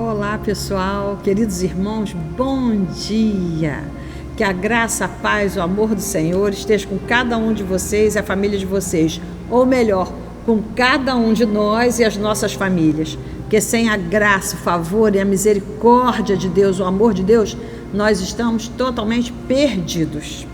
Olá pessoal, queridos irmãos, bom dia! Que a graça, a paz, o amor do Senhor esteja com cada um de vocês e a família de vocês, ou melhor, com cada um de nós e as nossas famílias, porque sem a graça, o favor e a misericórdia de Deus, o amor de Deus, nós estamos totalmente perdidos.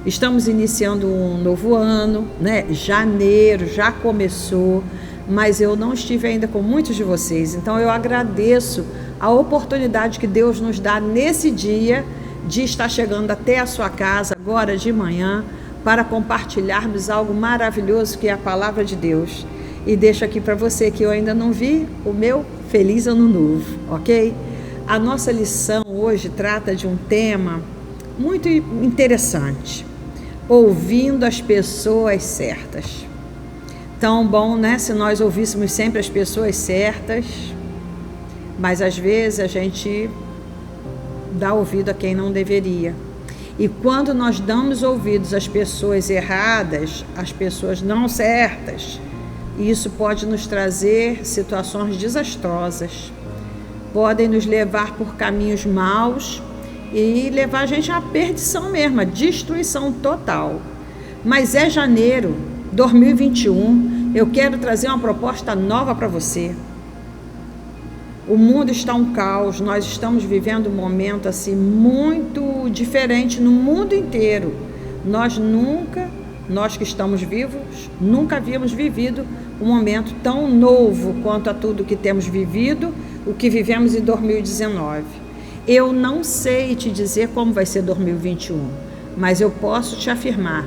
Estamos iniciando um novo ano, né? Janeiro já começou, mas eu não estive ainda com muitos de vocês, então eu agradeço a oportunidade que Deus nos dá nesse dia de estar chegando até a sua casa agora de manhã para compartilharmos algo maravilhoso que é a palavra de Deus. E deixo aqui para você que eu ainda não vi o meu Feliz Ano Novo, ok? A nossa lição hoje trata de um tema muito interessante, ouvindo as pessoas certas. Tão bom, né? Se nós ouvíssemos sempre as pessoas certas, mas às vezes a gente dá ouvido a quem não deveria. E quando nós damos ouvidos às pessoas erradas, às pessoas não certas, isso pode nos trazer situações desastrosas, podem nos levar por caminhos maus e levar a gente à perdição mesmo, à destruição total. Mas é janeiro 2021, eu quero trazer uma proposta nova para você. O mundo está um caos, nós estamos vivendo um momento assim muito diferente no mundo inteiro. Nós que estamos vivos, nunca havíamos vivido um momento tão novo quanto a tudo que temos vivido, o que vivemos em 2019. Eu não sei te dizer como vai ser 2021, mas eu posso te afirmar,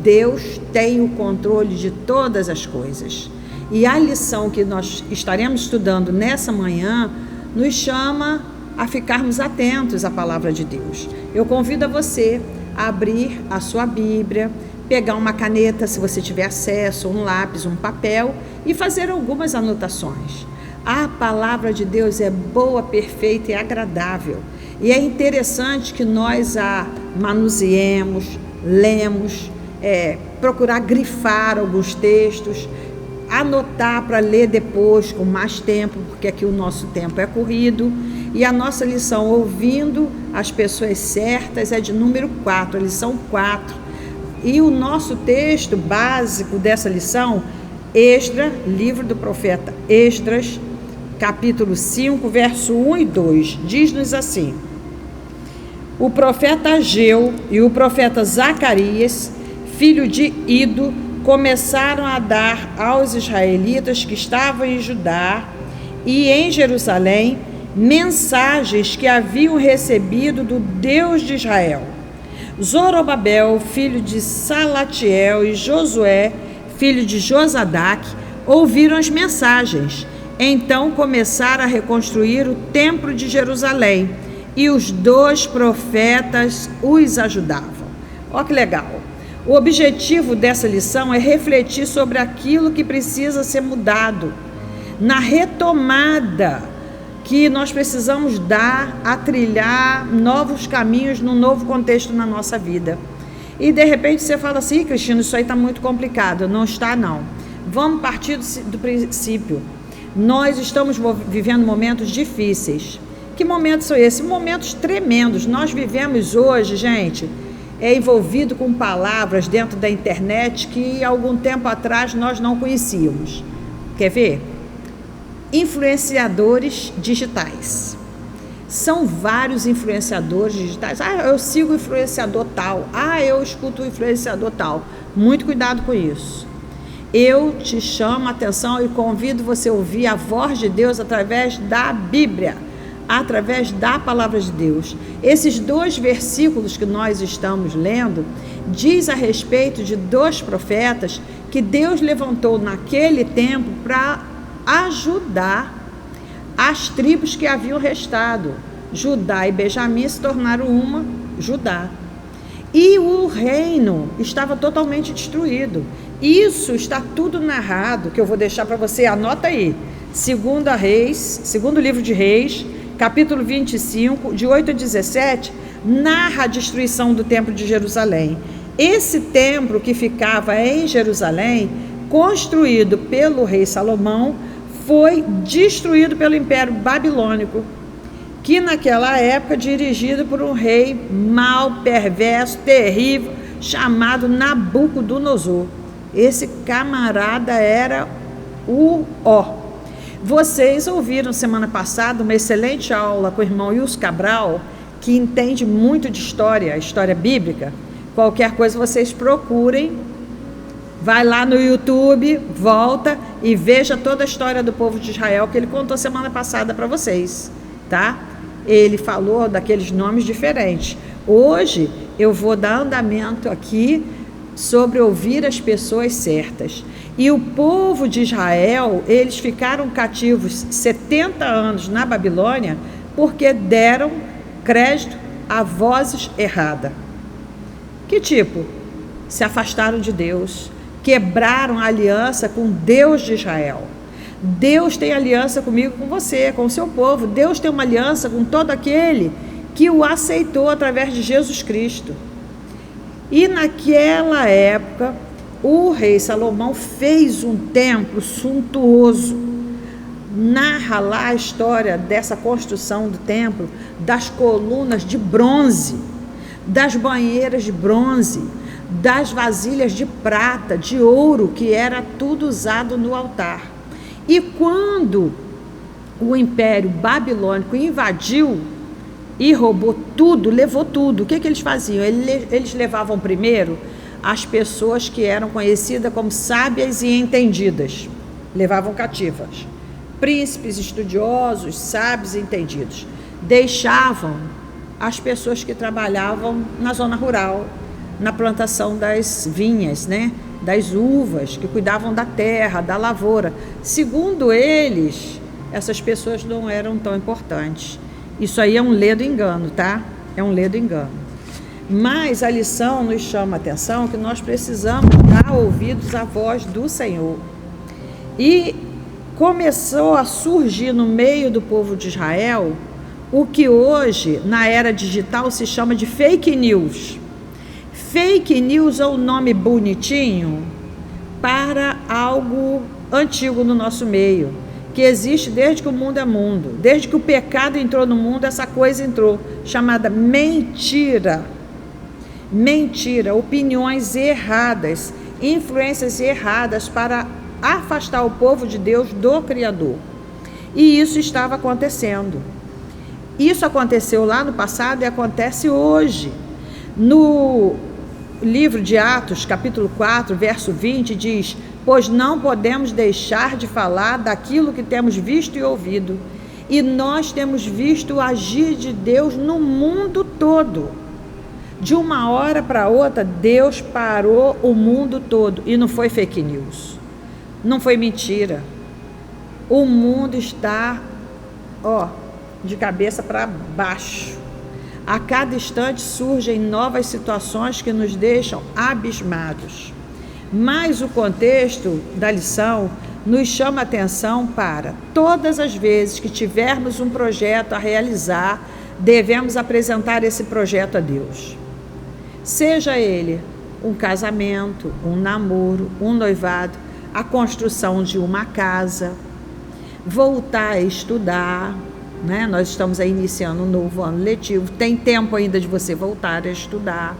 Deus tem o controle de todas as coisas. E a lição que nós estaremos estudando nessa manhã nos chama a ficarmos atentos à palavra de Deus. Eu convido a você a abrir a sua Bíblia, pegar uma caneta, se você tiver acesso, um lápis, um papel e fazer algumas anotações. A palavra de Deus é boa, perfeita e agradável. E é interessante que nós a manuseemos, lemos, procurar grifar alguns textos, anotar para ler depois com mais tempo, porque aqui o nosso tempo é corrido. E a nossa lição ouvindo as pessoas certas é de número 4, a lição 4. E o nosso texto básico dessa lição, livro do profeta Esdras, capítulo 5, verso 1 e 2, diz-nos assim: o profeta Ageu e o profeta Zacarias, filho de Ido, começaram a dar aos israelitas que estavam em Judá e em Jerusalém mensagens que haviam recebido do Deus de Israel. Zorobabel, filho de Salatiel, e Josué, filho de Josadaque, ouviram as mensagens. Então começaram a reconstruir o templo de Jerusalém, e os 2 profetas os ajudavam. Olha que legal! O objetivo dessa lição é refletir sobre aquilo que precisa ser mudado, na retomada que nós precisamos dar a trilhar novos caminhos num novo contexto na nossa vida. E de repente você fala assim: Cristina, isso aí está muito complicado. Não está, não. Vamos partir do princípio. Nós estamos vivendo momentos difíceis. Que momentos são esses? Momentos tremendos. Nós vivemos hoje, gente, envolvido com palavras dentro da internet que algum tempo atrás nós não conhecíamos. Quer ver? Influenciadores digitais. São vários influenciadores digitais. Eu sigo o influenciador tal. Eu escuto o influenciador tal. Muito cuidado com isso. Eu te chamo a atenção e convido você a ouvir a voz de Deus através da Bíblia, através da palavra de Deus. Esses 2 versículos que nós estamos lendo diz a respeito de 2 profetas que Deus levantou naquele tempo para ajudar as tribos que haviam restado. Judá e Benjamim se tornaram uma, Judá. E o reino estava totalmente destruído. Isso está tudo narrado, que eu vou deixar para você, anota aí. Segundo livro de Reis, capítulo 25, de 8 a 17, narra a destruição do templo de Jerusalém. Esse templo que ficava em Jerusalém, construído pelo rei Salomão, foi destruído pelo Império Babilônico, que naquela época dirigido por um rei mau, perverso, terrível, chamado Nabucodonosor. Esse camarada era o ó. Vocês ouviram semana passada uma excelente aula com o irmão Wilson Cabral, que entende muito de história bíblica. Qualquer coisa vocês procurem, vai lá no YouTube, volta e veja toda a história do povo de Israel que ele contou semana passada para vocês, tá? Ele falou daqueles nomes diferentes. Hoje eu vou dar andamento aqui sobre ouvir as pessoas certas. E o povo de Israel, eles ficaram cativos 70 anos na Babilônia porque deram crédito a vozes erradas. Que tipo? Se afastaram de Deus, quebraram a aliança com Deus de Israel. Deus tem aliança comigo, com você, com o seu povo. Deus tem uma aliança com todo aquele que o aceitou através de Jesus Cristo. E naquela época, o rei Salomão fez um templo suntuoso. Narra lá a história dessa construção do templo, das colunas de bronze, das banheiras de bronze, das vasilhas de prata, de ouro, que era tudo usado no altar. E quando o Império Babilônico invadiu e roubou tudo, levou tudo, o que eles faziam? Eles levavam primeiro as pessoas que eram conhecidas como sábias e entendidas, levavam cativas. Príncipes, estudiosos, sábios e entendidos. Deixavam as pessoas que trabalhavam na zona rural, na plantação das vinhas, né? Das uvas, que cuidavam da terra, da lavoura. Segundo eles, essas pessoas não eram tão importantes. Isso aí é um ledo engano, tá? É um ledo engano. Mas a lição nos chama a atenção que nós precisamos dar ouvidos à voz do Senhor. E começou a surgir no meio do povo de Israel o que hoje, na era digital, se chama de fake news. Fake news é um nome bonitinho para algo antigo no nosso meio, que existe desde que o mundo é mundo. Desde que o pecado entrou no mundo, essa coisa entrou, chamada mentira. Mentira, opiniões erradas, influências erradas para afastar o povo de Deus do Criador. E isso estava acontecendo. Isso aconteceu lá no passado e acontece hoje. No livro de Atos, capítulo 4, verso 20, diz: pois não podemos deixar de falar daquilo que temos visto e ouvido. E nós temos visto o agir de Deus no mundo todo. De uma hora para outra, Deus parou o mundo todo. E não foi fake news. Não foi mentira. O mundo está, de cabeça para baixo. A cada instante surgem novas situações que nos deixam abismados. Mas o contexto da lição nos chama a atenção para todas as vezes que tivermos um projeto a realizar, devemos apresentar esse projeto a Deus. Seja ele um casamento, um namoro, um noivado, a construção de uma casa, voltar a estudar, né? Nós estamos aí iniciando um novo ano letivo, tem tempo ainda de você voltar a estudar.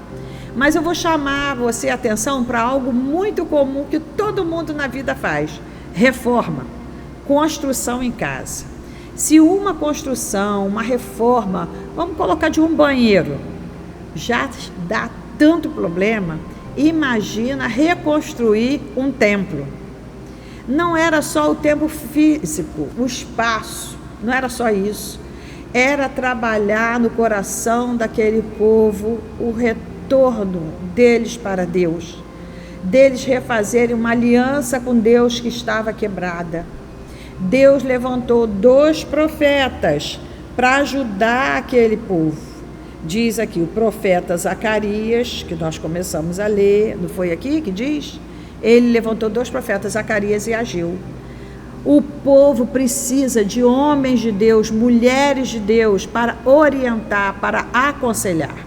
Mas eu vou chamar você a atenção para algo muito comum que todo mundo na vida faz: reforma, construção em casa. Se uma construção, uma reforma, vamos colocar de um banheiro, já dá tanto problema, imagina reconstruir um templo. Não era só o templo físico, o espaço, não era só isso. Era trabalhar no coração daquele povo o retorno deles para Deus, deles refazerem uma aliança com Deus que estava quebrada. Deus levantou 2 profetas para ajudar aquele povo. Diz aqui o profeta Zacarias, que nós começamos a ler, não foi aqui que diz? Ele levantou 2 profetas, Zacarias e Ageu. O povo precisa de homens de Deus, mulheres de Deus, para orientar, para aconselhar.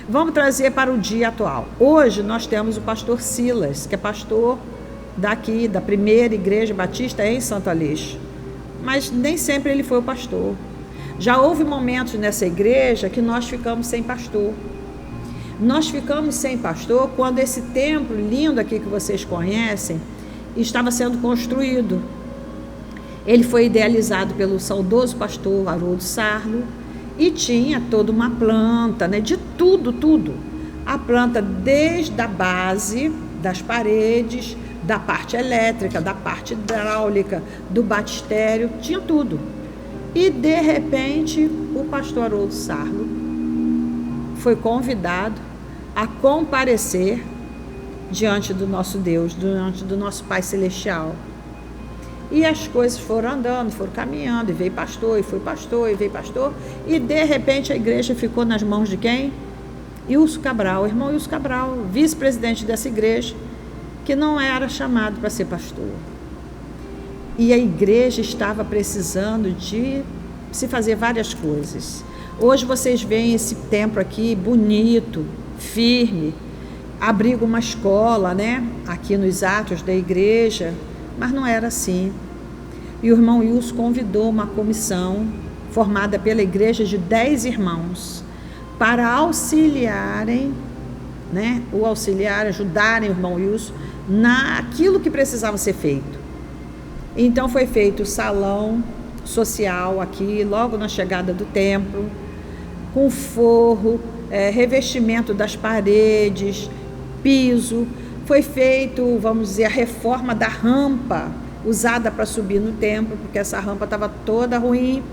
Vamos trazer para o dia atual. Hoje nós temos o pastor Silas, que é pastor daqui, da primeira igreja batista em Santo Aleixo. Mas nem sempre ele foi o pastor. Já houve momentos nessa igreja que nós ficamos sem pastor. Nós ficamos sem pastor quando esse templo lindo aqui que vocês conhecem estava sendo construído. Ele foi idealizado pelo saudoso pastor Haroldo Sarlo e tinha toda uma planta, né, de tudo. A planta desde a base, das paredes, da parte elétrica, da parte hidráulica, do batistério, tinha tudo. E de repente o pastor Haroldo Sarlo foi convidado a comparecer diante do nosso Deus, diante do nosso Pai Celestial. E as coisas foram andando, foram caminhando, e veio pastor, e foi pastor, e veio pastor, e de repente a igreja ficou nas mãos de quem? Ilso Cabral, o irmão Ilso Cabral, vice-presidente dessa igreja, que não era chamado para ser pastor. E a igreja estava precisando de se fazer várias coisas. Hoje vocês veem esse templo aqui bonito, firme, abriga uma escola, né? Aqui nos atos da igreja, mas não era assim. E o irmão Ilso convidou uma comissão formada pela igreja de 10 irmãos para auxiliarem, né? Ajudarem o irmão Ilso naquilo que precisava ser feito. Então foi feito o salão social aqui, logo na chegada do templo, com forro, revestimento das paredes, piso. Foi feito, vamos dizer, a reforma da rampa usada para subir no templo, porque essa rampa estava toda ruim,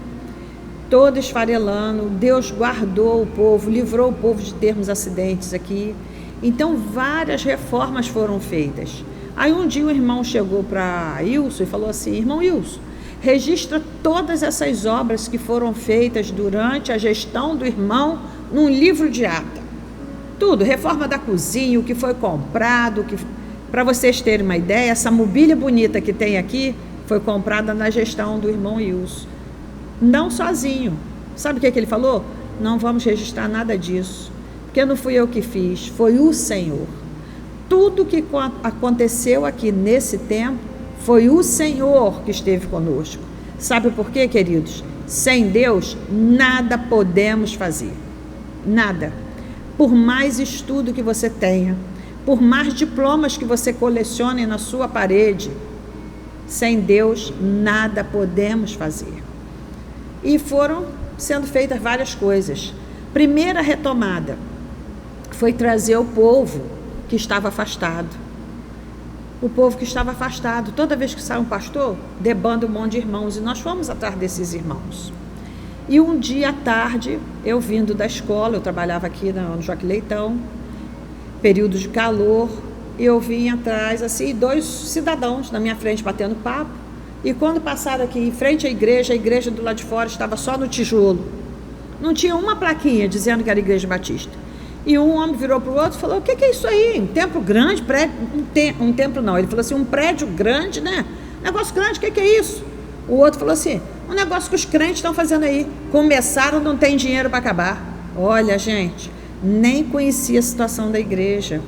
toda esfarelando. Deus guardou o povo, livrou o povo de termos acidentes aqui. Então várias reformas foram feitas. Aí um dia o irmão chegou para Ilso e falou assim: irmão Ilso, registra todas essas obras que foram feitas durante a gestão do irmão num livro de ata. Tudo, reforma da cozinha, o que foi comprado, para vocês terem uma ideia, essa mobília bonita que tem aqui foi comprada na gestão do irmão Ilso. Não sozinho. Sabe o que ele falou? Não vamos registrar nada disso, porque não fui eu que fiz, foi o Senhor. Tudo que aconteceu aqui nesse tempo foi o Senhor que esteve conosco. Sabe por quê, queridos? Sem Deus, nada podemos fazer. Nada. Por mais estudo que você tenha, por mais diplomas que você colecione na sua parede, sem Deus, nada podemos fazer. E foram sendo feitas várias coisas. Primeira retomada foi trazer o povo que estava afastado. O povo que estava afastado. Toda vez que sai um pastor, debanda um monte de irmãos, e nós fomos atrás desses irmãos. E um dia à tarde, eu vindo da escola, eu trabalhava aqui no Joaquim Leitão, período de calor, eu vim atrás, assim, 2 cidadãos na minha frente batendo papo, e quando passaram aqui em frente à igreja do lado de fora estava só no tijolo. Não tinha uma plaquinha dizendo que era igreja batista. E um homem virou para o outro e falou: o que é isso aí? Um templo grande, um templo não, ele falou assim, um prédio grande, né? Negócio grande, o que é isso? O outro falou assim: um negócio que os crentes estão fazendo aí. Começaram, não tem dinheiro para acabar. Olha, gente, nem conhecia a situação da igreja.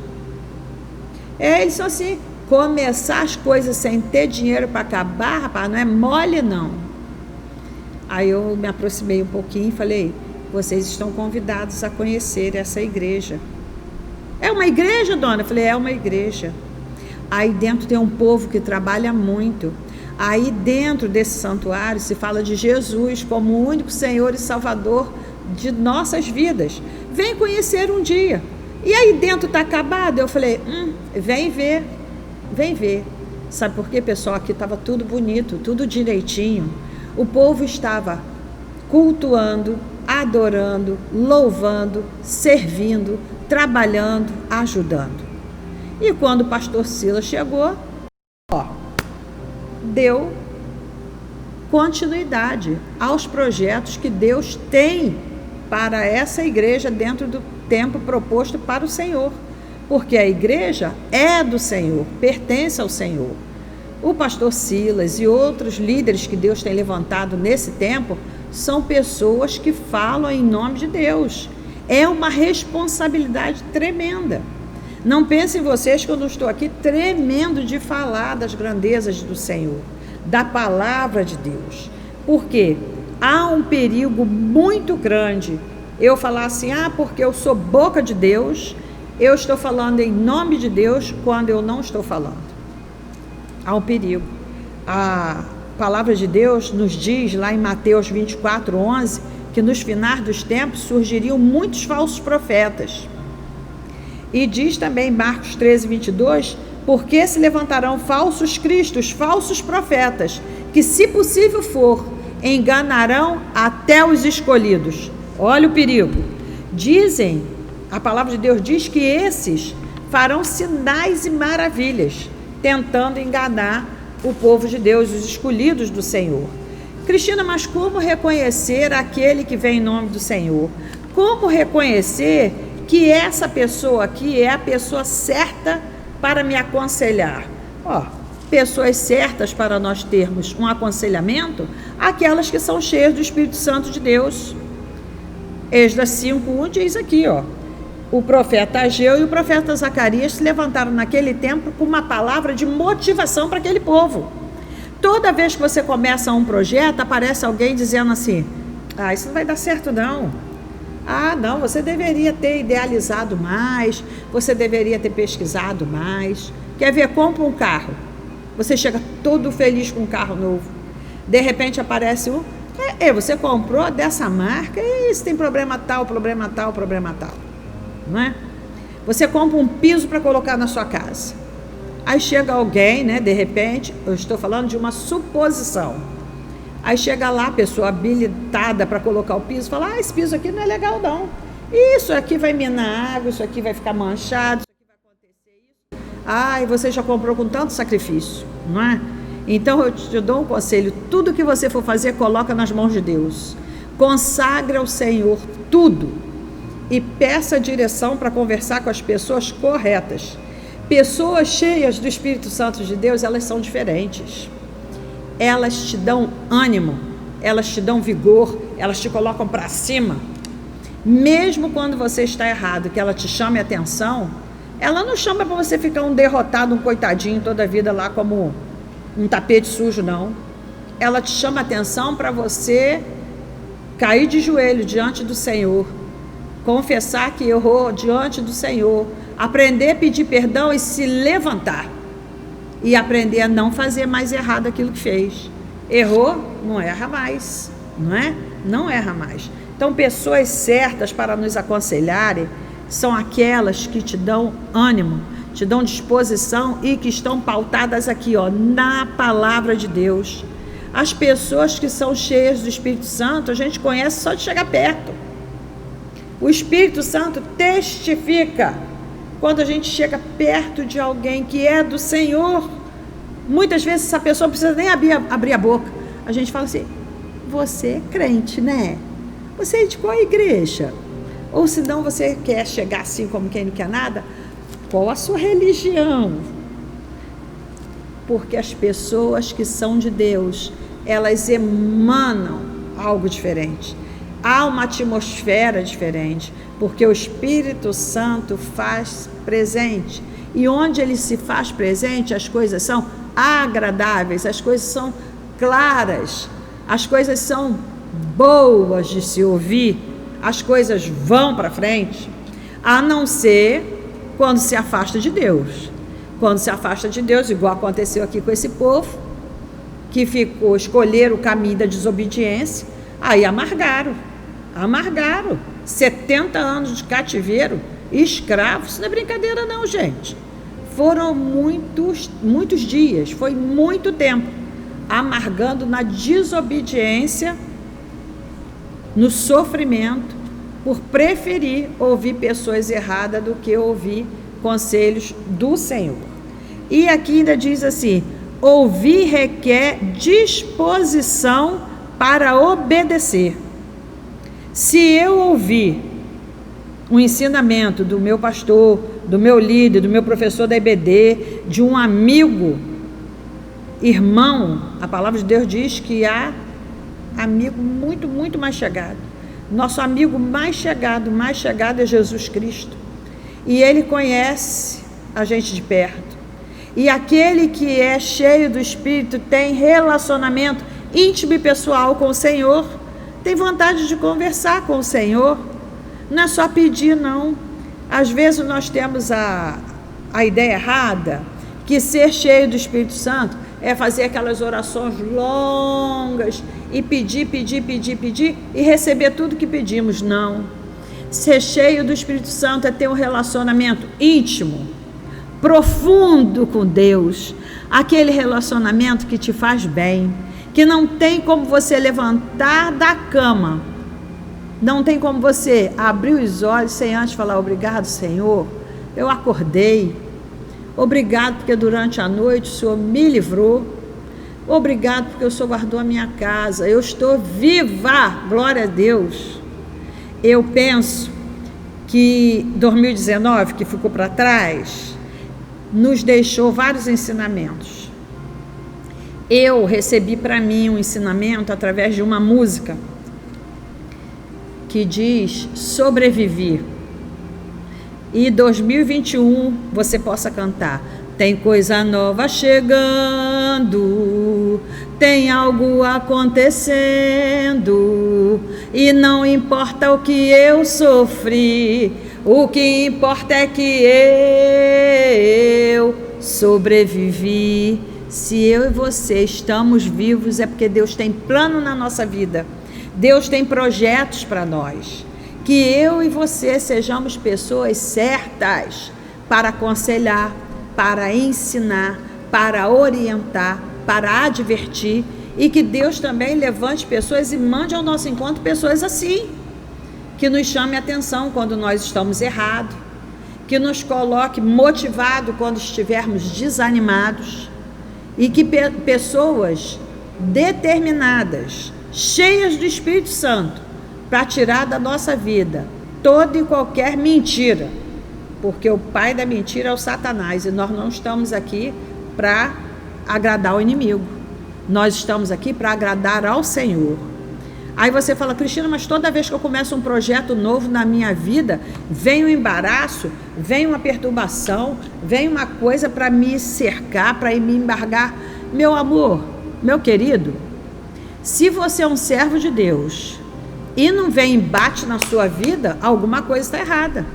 Eles são assim, começar as coisas sem ter dinheiro para acabar, rapaz, não é mole não. Aí eu me aproximei um pouquinho e falei: vocês estão convidados a conhecer essa igreja. É uma igreja, dona? Eu falei: é uma igreja. Aí dentro tem um povo que trabalha muito. Aí dentro desse santuário se fala de Jesus como o único Senhor e Salvador de nossas vidas. Vem conhecer um dia. E aí dentro está acabado? Eu falei: vem ver, vem ver. Sabe por quê, pessoal? Aqui estava tudo bonito, tudo direitinho. O povo estava cultuando, adorando, louvando, servindo, trabalhando, ajudando. E quando o pastor Silas chegou, deu continuidade aos projetos que Deus tem para essa igreja dentro do tempo proposto para o Senhor, porque a igreja é do Senhor, pertence ao Senhor. O pastor Silas e outros líderes que Deus tem levantado nesse tempo são pessoas que falam em nome de Deus. É uma responsabilidade tremenda. Não pensem vocês que eu não estou aqui tremendo de falar das grandezas do Senhor, da palavra de Deus. Por quê? Há um perigo muito grande eu falar assim, porque eu sou boca de Deus, eu estou falando em nome de Deus, quando eu não estou falando. Há um perigo. A palavra de Deus nos diz, lá em Mateus 24:11, que nos finais dos tempos surgiriam muitos falsos profetas. E diz também, Marcos 13:22, porque se levantarão falsos cristos, falsos profetas, que, se possível for, enganarão até os escolhidos. Olha o perigo. Dizem, a palavra de Deus diz que esses farão sinais e maravilhas, tentando enganar o povo de Deus, os escolhidos do Senhor. Cristina, mas como reconhecer aquele que vem em nome do Senhor? Como reconhecer que essa pessoa aqui é a pessoa certa para me aconselhar? Pessoas certas para nós termos um aconselhamento, aquelas que são cheias do Espírito Santo de Deus. Esdras 5:1 diz aqui, o profeta Ageu e o profeta Zacarias se levantaram naquele tempo com uma palavra de motivação para aquele povo. Toda vez que você começa um projeto, aparece alguém dizendo assim, isso não vai dar certo não. Não, você deveria ter idealizado mais, você deveria ter pesquisado mais. Quer ver, compra um carro. Você chega todo feliz com um carro novo. De repente aparece você comprou dessa marca, isso tem problema tal, problema tal, problema tal. Não é? Você compra um piso para colocar na sua casa. Aí chega alguém, de repente, eu estou falando de uma suposição. Aí chega lá a pessoa habilitada para colocar o piso, fala, esse piso aqui não é legal não. Isso aqui vai minar água, isso aqui vai ficar manchado, isso aqui vai acontecer isso. E você já comprou com tanto sacrifício, não é? Então eu te dou um conselho, tudo que você for fazer, coloca nas mãos de Deus. Consagra ao Senhor tudo e peça direção para conversar com as pessoas corretas. Pessoas cheias do Espírito Santo de Deus, elas são diferentes. Elas te dão ânimo, elas te dão vigor, elas te colocam para cima. Mesmo quando você está errado, que ela te chame a atenção, ela não chama para você ficar um derrotado, um coitadinho toda a vida lá como um tapete sujo, não. Ela te chama a atenção para você cair de joelho diante do Senhor, confessar que errou diante do Senhor, aprender a pedir perdão e se levantar. E aprender a não fazer mais errado aquilo que fez. Errou, não erra mais, não é? Não erra mais. Então, pessoas certas para nos aconselharem são aquelas que te dão ânimo, te dão disposição e que estão pautadas aqui, na palavra de Deus. As pessoas que são cheias do Espírito Santo, a gente conhece só de chegar perto. O Espírito Santo testifica quando a gente chega perto de alguém que é do Senhor. Muitas vezes essa pessoa não precisa nem abrir a boca. A gente fala assim, você é crente, né? Você é de qual igreja? Ou se não, você quer chegar assim como quem não quer nada? Qual a sua religião? Porque as pessoas que são de Deus, elas emanam algo diferente. Há uma atmosfera diferente, porque o Espírito Santo faz presente. E onde ele se faz presente, as coisas são agradáveis, as coisas são claras, as coisas são boas de se ouvir, as coisas vão para frente, a não ser quando se afasta de Deus. Quando se afasta de Deus, igual aconteceu aqui com esse povo, que escolheram o caminho da desobediência, aí amargaram, 70 anos de cativeiro, escravos, isso não é brincadeira não, gente. Foram muitos dias, foi muito tempo, amargando na desobediência, no sofrimento, por preferir ouvir pessoas erradas do que ouvir conselhos do Senhor. E aqui ainda diz assim, ouvir requer disposição para obedecer. Se eu ouvir um ensinamento do meu pastor, do meu líder, do meu professor da EBD, de um amigo, irmão, a palavra de Deus diz que há amigo muito, muito mais chegado. Nosso amigo mais chegado é Jesus Cristo. e Ele conhece a gente de perto. E aquele que é cheio do Espírito tem relacionamento íntimo e pessoal com o Senhor, tem vontade de conversar com o Senhor. Não é só pedir, não. Às vezes nós temos a ideia errada, que ser cheio do Espírito Santo é fazer aquelas orações longas e pedir e receber tudo que pedimos. Não. Ser cheio do Espírito Santo é ter um relacionamento íntimo, profundo com Deus, aquele relacionamento que te faz bem, que não tem como você levantar da cama, não tem como você abrir os olhos sem antes falar: obrigado, Senhor, eu acordei, obrigado porque durante a noite o Senhor me livrou, obrigado porque o Senhor guardou a minha casa, eu estou viva, glória a Deus. Eu penso que 2019, que ficou para trás, nos deixou vários ensinamentos. Eu recebi para mim um ensinamento através de uma música que diz: sobrevivi. E 2021 você possa cantar: tem coisa nova chegando, tem algo acontecendo, e não importa o que eu sofri, o que importa é que eu sobrevivi. Se eu e você estamos vivos, é porque Deus tem plano na nossa vida. Deus tem projetos para nós. Que eu e você sejamos pessoas certas para aconselhar, para ensinar, para orientar, para advertir, e que Deus também levante pessoas e mande ao nosso encontro pessoas assim, que nos chame a atenção quando nós estamos errados, que nos coloque motivado quando estivermos desanimados, e que pessoas determinadas, cheias do Espírito Santo, para tirar da nossa vida toda e qualquer mentira, porque o pai da mentira é o Satanás, e nós não estamos aqui para agradar o inimigo, nós estamos aqui para agradar ao Senhor. Aí você fala: Cristina, mas toda vez que eu começo um projeto novo na minha vida, vem um embaraço, vem uma perturbação, vem uma coisa para me cercar, para me embargar. Meu amor, meu querido, se você é um servo de Deus e não vem embate na sua vida, alguma coisa está errada.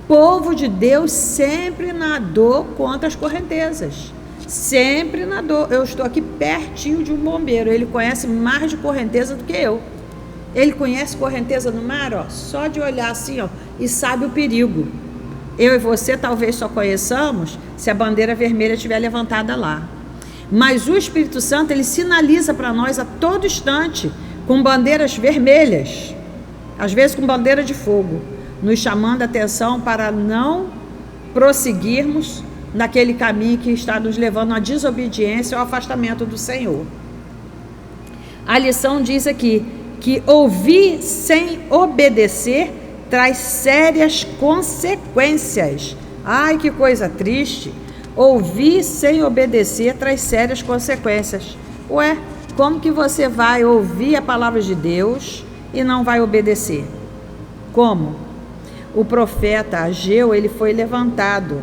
Povo de Deus sempre nadou contra as correntezas. Sempre nadou. Eu estou aqui pertinho de um bombeiro, ele conhece mais de correnteza do que eu. Ele conhece correnteza no mar, ó, só de olhar assim, ó, e sabe o perigo. Eu e você talvez só conheçamos se a bandeira vermelha estiver levantada lá. Mas o Espírito Santo, ele sinaliza para nós a todo instante, com bandeiras vermelhas, às vezes com bandeira de fogo, nos chamando a atenção para não prosseguirmos naquele caminho que está nos levando à desobediência ou ao afastamento do Senhor. A lição diz aqui que ouvir sem obedecer traz sérias consequências. Ai, que coisa triste! Ouvir sem obedecer traz sérias consequências. Ué, como que você vai ouvir a palavra de Deus e não vai obedecer? Como? O profeta Ageu, ele foi levantado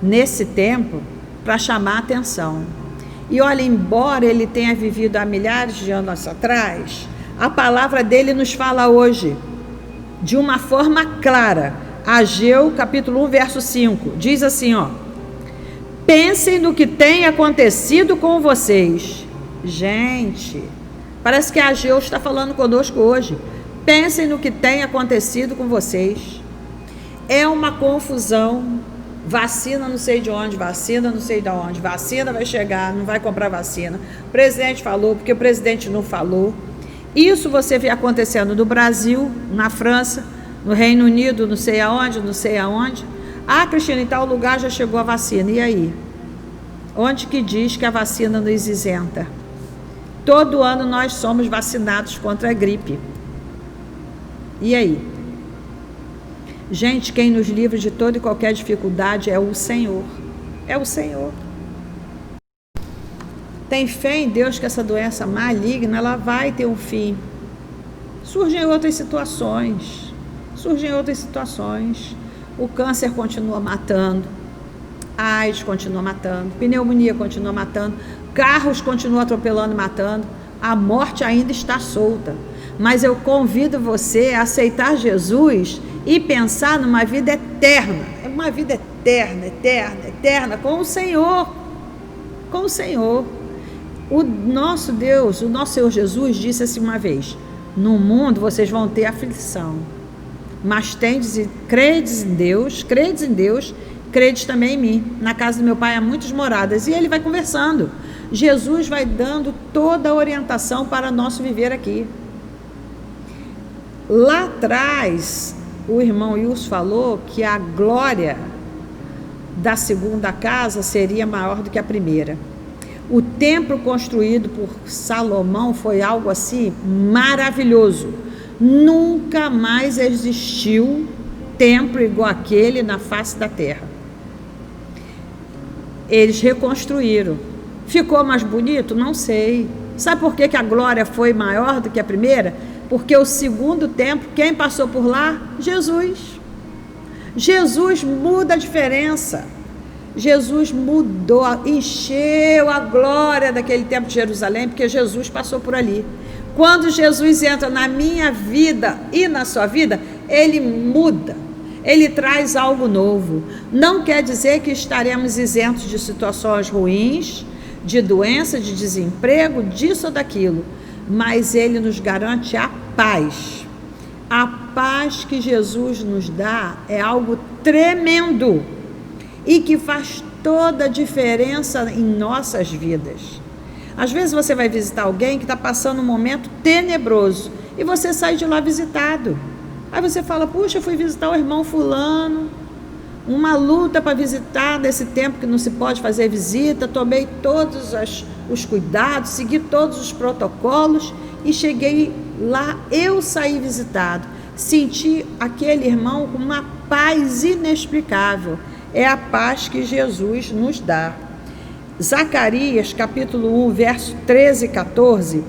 nesse tempo para chamar a atenção. E olha, embora ele tenha vivido há milhares de anos atrás, a palavra dele nos fala hoje de uma forma clara. Ageu, capítulo 1, verso 5, diz assim, ó: pensem no que tem acontecido com vocês. Gente, parece que Ageu está falando conosco hoje. Pensem no que tem acontecido com vocês. É uma confusão. Vacina não sei de onde, vacina não sei de onde, vacina vai chegar, não vai comprar vacina. O presidente falou, porque o presidente não falou. Isso você vê acontecendo no Brasil, na França, no Reino Unido, não sei aonde, não sei aonde. Ah, Cristina, em tal lugar já chegou a vacina. E aí? Onde que diz que a vacina nos isenta? Todo ano nós somos vacinados contra a gripe. E aí? Gente, quem nos livra de toda e qualquer dificuldade é o Senhor. É o Senhor. Tem fé em Deus que essa doença maligna, ela vai ter um fim. Surgem outras situações. O câncer continua matando, a AIDS continua matando, pneumonia continua matando, carros continuam atropelando e matando, a morte ainda está solta. Mas eu convido você a aceitar Jesus e pensar numa vida eterna, uma vida eterna, eterna, eterna, com o Senhor, com o Senhor. O nosso Deus, o nosso Senhor Jesus disse assim uma vez: no mundo vocês vão ter aflição, mas credes em Deus, credes também em mim. Na casa do meu pai há muitas moradas. E ele vai conversando. Jesus vai dando toda a orientação para nosso viver aqui. Lá atrás, o irmão Wilson falou que a glória da segunda casa seria maior do que a primeira. O templo construído por Salomão foi algo assim maravilhoso. Nunca mais existiu templo igual aquele na face da terra. Eles reconstruíram. Ficou mais bonito? Não sei. Sabe por que a glória foi maior do que a primeira? Porque o segundo templo, quem passou por lá? Jesus. Jesus muda a diferença. Jesus mudou, encheu a glória daquele templo de Jerusalém, porque Jesus passou por ali. Quando Jesus entra na minha vida e na sua vida, ele muda, ele traz algo novo. Não quer dizer que estaremos isentos de situações ruins, de doença, de desemprego, disso ou daquilo, mas ele nos garante a paz. A paz que Jesus nos dá é algo tremendo e que faz toda a diferença em nossas vidas. Às vezes você vai visitar alguém que está passando um momento tenebroso e você sai de lá visitado. Aí você fala: puxa, eu fui visitar o irmão fulano, uma luta para visitar nesse tempo que não se pode fazer visita, tomei todos os cuidados, segui todos os protocolos e cheguei lá, eu saí visitado, senti aquele irmão com uma paz inexplicável. É a paz que Jesus nos dá. Zacarias, capítulo 1, verso 13 e 14.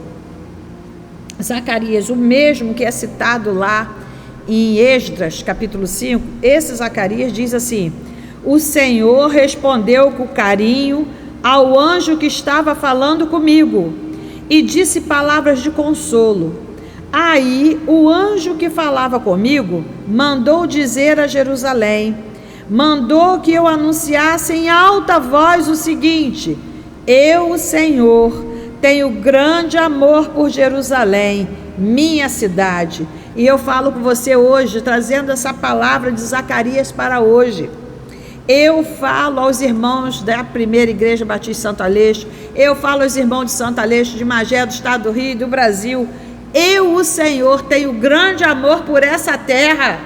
Zacarias, o mesmo que é citado lá em Esdras, capítulo 5, esse Zacarias diz assim: o Senhor respondeu com carinho ao anjo que estava falando comigo e disse palavras de consolo. Aí o anjo que falava comigo mandou dizer a Jerusalém, mandou que eu anunciasse em alta voz o seguinte: eu, o Senhor, tenho grande amor por Jerusalém, minha cidade. E eu falo com você hoje, trazendo essa palavra de Zacarias para hoje. Eu falo aos irmãos da primeira igreja Batista Santo Aleixo, eu falo aos irmãos de Santo Aleixo, de Magé, do estado do Rio e do Brasil. Eu, o Senhor, tenho grande amor por essa terra.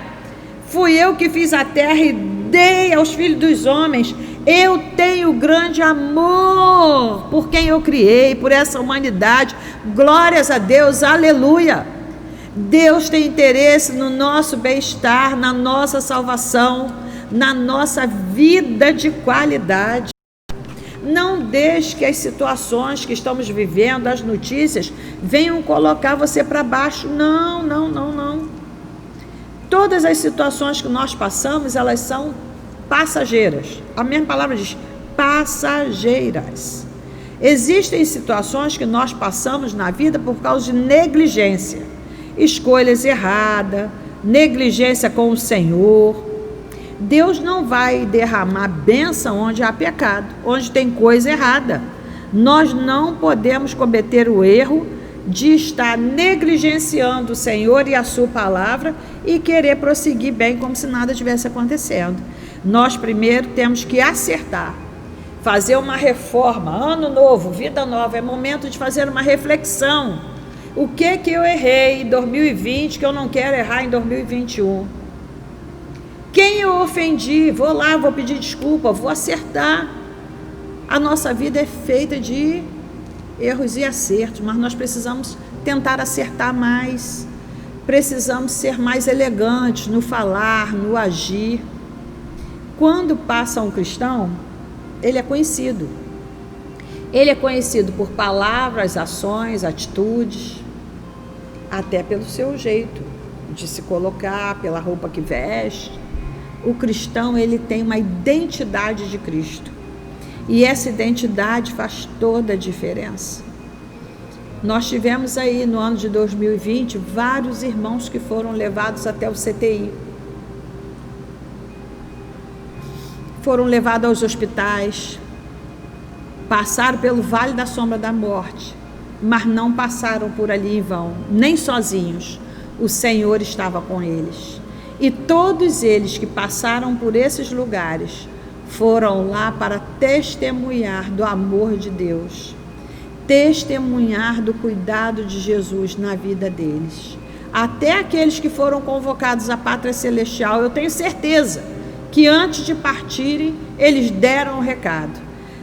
Fui eu que fiz a terra e dei aos filhos dos homens. Eu tenho grande amor por quem eu criei, por essa humanidade. Glórias a Deus, aleluia. Deus tem interesse no nosso bem-estar, na nossa salvação, na nossa vida de qualidade. Não deixe que as situações que estamos vivendo, as notícias, venham colocar você para baixo. Não, não, não, não. Todas as situações que nós passamos, elas são passageiras. A mesma palavra diz passageiras. Existem situações que nós passamos na vida por causa de negligência, escolhas erradas, negligência com o Senhor. Deus não vai derramar bênção onde há pecado, onde tem coisa errada. Nós não podemos cometer o erro de estar negligenciando o Senhor e a sua palavra e querer prosseguir bem como se nada tivesse acontecendo. Nós primeiro temos que acertar, fazer uma reforma, ano novo, vida nova, é momento de fazer uma reflexão. O que eu errei em 2020 que eu não quero errar em 2021? Quem eu ofendi? Vou lá, vou pedir desculpa, vou acertar. A nossa vida é feita de erros e acertos, mas nós precisamos tentar acertar mais. Precisamos ser mais elegantes no falar, no agir. Quando passa um cristão, ele é conhecido. Ele é conhecido por palavras, ações, atitudes, até pelo seu jeito de se colocar, pela roupa que veste, O cristão, ele tem uma identidade de Cristo. E essa identidade faz toda a diferença. Nós tivemos aí no ano de 2020 vários irmãos que foram levados até o CTI. Foram levados aos hospitais, passaram pelo vale da sombra da morte, mas não passaram por ali em vão, nem sozinhos. O Senhor estava com eles. E todos eles que passaram por esses lugares foram lá para testemunhar do amor de Deus, testemunhar do cuidado de Jesus na vida deles. Até aqueles que foram convocados à pátria celestial, eu tenho certeza que antes de partirem, eles deram o recado.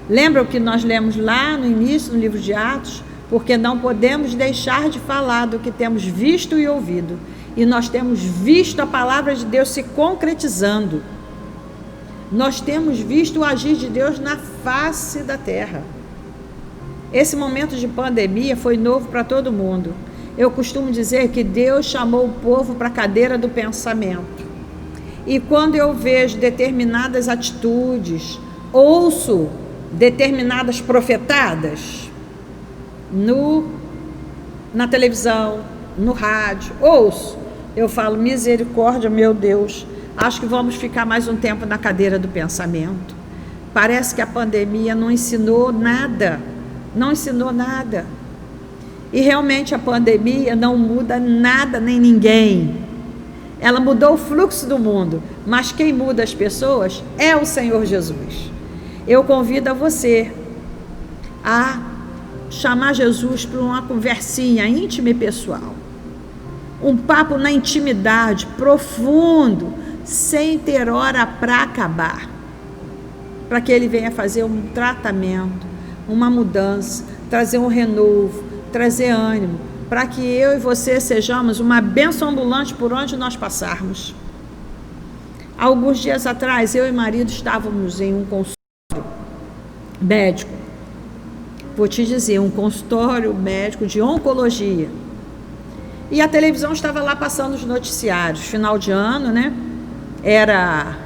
Lembra o que nós lemos lá no início, no livro de Atos? Porque não podemos deixar de falar do que temos visto e ouvido. E nós temos visto a palavra de Deus se concretizando. Nós temos visto o agir de Deus na face da terra. Esse momento de pandemia foi novo para todo mundo. Eu costumo dizer que Deus chamou o povo para a cadeira do pensamento. E quando eu vejo determinadas atitudes, ouço determinadas profetadas na televisão, no rádio, ouço, eu falo, misericórdia, meu Deus, acho que vamos ficar mais um tempo na cadeira do pensamento. Parece que a pandemia não ensinou nada. E realmente a pandemia não muda nada nem ninguém. Ela mudou o fluxo do mundo, mas quem muda as pessoas é o Senhor Jesus. Eu convido a você a chamar Jesus para uma conversinha íntima e pessoal. Um papo na intimidade, profundo, sem ter hora para acabar. Para que Ele venha fazer um tratamento, uma mudança, trazer um renovo, trazer ânimo, para que eu e você sejamos uma bênção ambulante por onde nós passarmos. Alguns dias atrás, eu e marido estávamos em um consultório médico. Vou te dizer, um consultório médico de oncologia. E a televisão estava lá passando os noticiários, final de ano, né? Era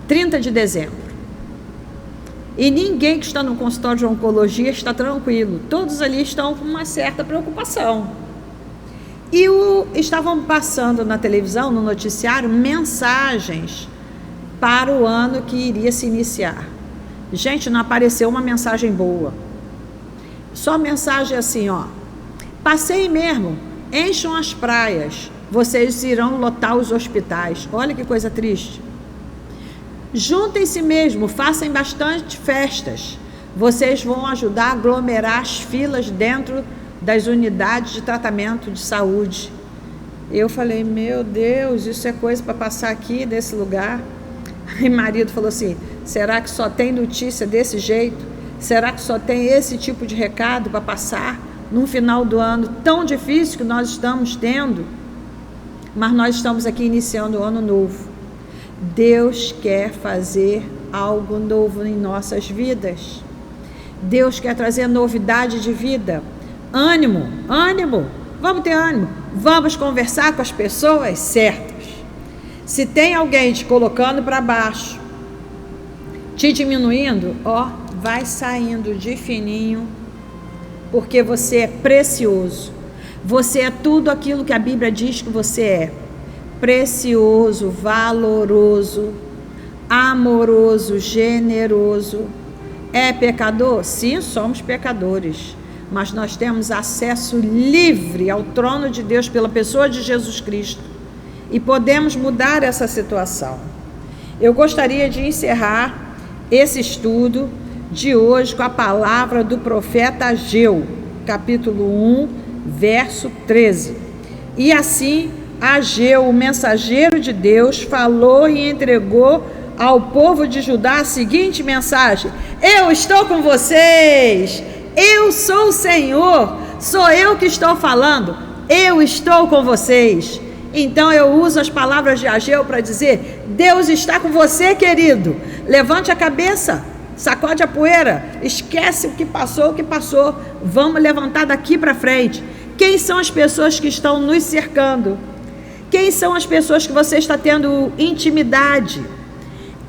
30 de dezembro. E ninguém que está no consultório de oncologia está tranquilo. Todos ali estão com uma certa preocupação. E estavam passando na televisão, no noticiário, mensagens para o ano que iria se iniciar. Gente, não apareceu uma mensagem boa. Só mensagem assim, ó. Passei mesmo, encham as praias, vocês irão lotar os hospitais. Olha que coisa triste. Juntem-se mesmo, façam bastante festas. Vocês vão ajudar a aglomerar as filas dentro das unidades de tratamento de saúde. Eu falei, meu Deus, isso é coisa para passar aqui desse lugar? E marido falou assim, será que só tem notícia desse jeito? Será que só tem esse tipo de recado para passar num final do ano tão difícil que nós estamos tendo? Mas nós estamos aqui iniciando o ano novo. Deus quer fazer algo novo em nossas vidas. Deus quer trazer novidade de vida. Ânimo, vamos ter ânimo, vamos conversar com as pessoas certas. Se tem alguém te colocando para baixo, te diminuindo, ó, vai saindo de fininho, porque você é precioso. Você é tudo aquilo que a Bíblia diz que você é. Precioso, valoroso, amoroso, generoso. É pecador? Sim, somos pecadores. Mas nós temos acesso livre ao trono de Deus pela pessoa de Jesus Cristo. E podemos mudar essa situação. Eu gostaria de encerrar esse estudo de hoje com a palavra do profeta Ageu, capítulo 1, verso 13. E assim, Ageu, o mensageiro de Deus, falou e entregou ao povo de Judá a seguinte mensagem: eu estou com vocês, eu sou o Senhor, sou eu que estou falando, eu estou com vocês. Então eu uso as palavras de Ageu para dizer: Deus está com você, querido. Levante a cabeça, sacode a poeira, esquece o que passou, vamos levantar daqui para frente. Quem são as pessoas que estão nos cercando? Quem são as pessoas que você está tendo intimidade?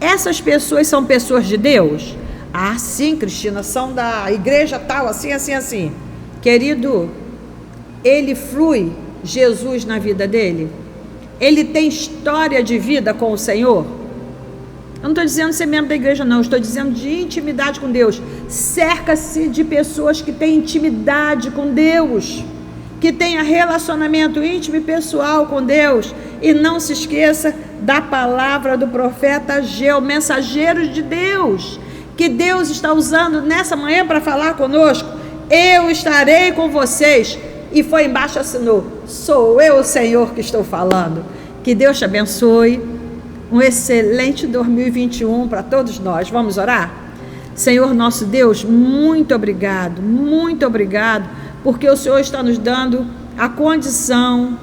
Essas pessoas são pessoas de Deus? Ah, sim, Cristina, são da igreja tal, assim, assim, assim. Querido, ele flui Jesus na vida dele? Ele tem história de vida com o Senhor? Eu não estou dizendo ser membro da igreja, não. Eu estou dizendo de intimidade com Deus. Cerca-se de pessoas que têm intimidade com Deus, que tenha relacionamento íntimo e pessoal com Deus. E não se esqueça da palavra do profeta Ageu, mensageiro de Deus, que Deus está usando nessa manhã para falar conosco. Eu estarei com vocês. E foi embaixo, assinou: sou eu, o Senhor, que estou falando. Que Deus te abençoe. Um excelente 2021 para todos nós. Vamos orar? Senhor nosso Deus, muito obrigado, porque o Senhor está nos dando a condição,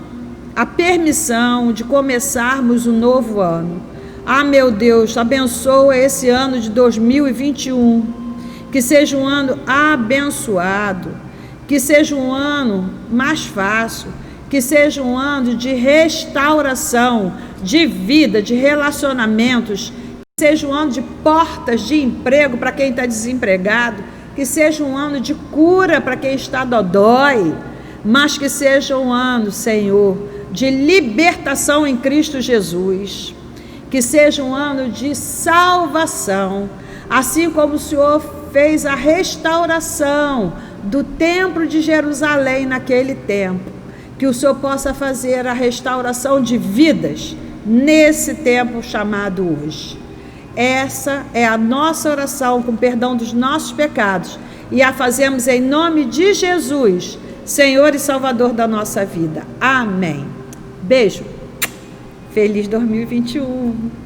a permissão de começarmos um novo ano. Ah, meu Deus, abençoa esse ano de 2021, que seja um ano abençoado, que seja um ano mais fácil, que seja um ano de restauração, de vida, de relacionamentos, que seja um ano de portas de emprego para quem está desempregado, que seja um ano de cura para quem está dodói, mas que seja um ano, Senhor, de libertação em Cristo Jesus, que seja um ano de salvação, assim como o Senhor fez a restauração do templo de Jerusalém naquele tempo, que o Senhor possa fazer a restauração de vidas nesse tempo chamado hoje. Essa é a nossa oração com perdão dos nossos pecados e a fazemos em nome de Jesus, Senhor e Salvador da nossa vida. Amém. Beijo. Feliz 2021.